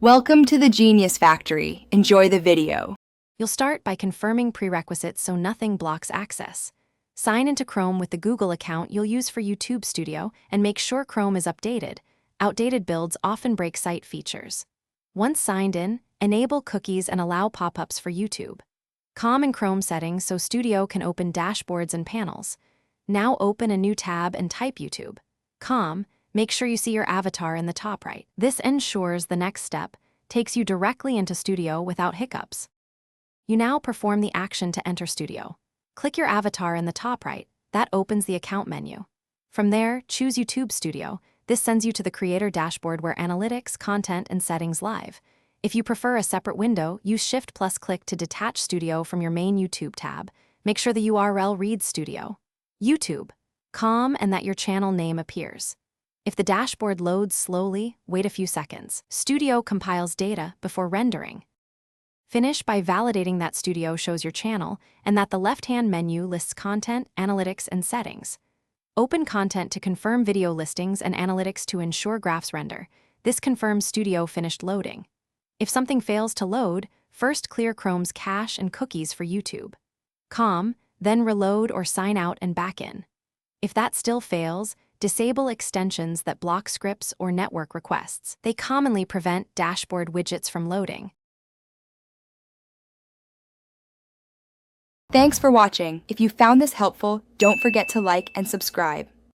Welcome to the Genius Factory. Enjoy the video. You'll start by confirming prerequisites so nothing blocks access. Sign into Chrome with the Google account you'll use for YouTube Studio and make sure Chrome is updated. Outdated builds often break site features. Once signed in, enable cookies and allow pop-ups for YouTube. Com in Chrome settings so Studio can open dashboards and panels. Now open a new tab and type YouTube. Make sure you see your avatar in the top right. This ensures the next step takes you directly into Studio without hiccups. You now perform the action to enter Studio. Click your avatar in the top right. That opens the account menu. From there, choose YouTube Studio. This sends you to the creator dashboard where analytics, content, and settings live. If you prefer a separate window, use Shift+Click to detach Studio from your main YouTube tab. Make sure the URL reads Studio. YouTube. And that your channel name appears. If the dashboard loads slowly, wait a few seconds. Studio compiles data before rendering. Finish by validating that Studio shows your channel and that the left-hand menu lists content, analytics, and settings. Open content to confirm video listings and analytics to ensure graphs render. This confirms Studio finished loading. If something fails to load, first clear Chrome's cache and cookies for YouTube. Then reload or sign out and back in. If that still fails, disable extensions that block scripts or network requests. They commonly prevent dashboard widgets from loading. Thanks for watching. If you found this helpful, don't forget to like and subscribe.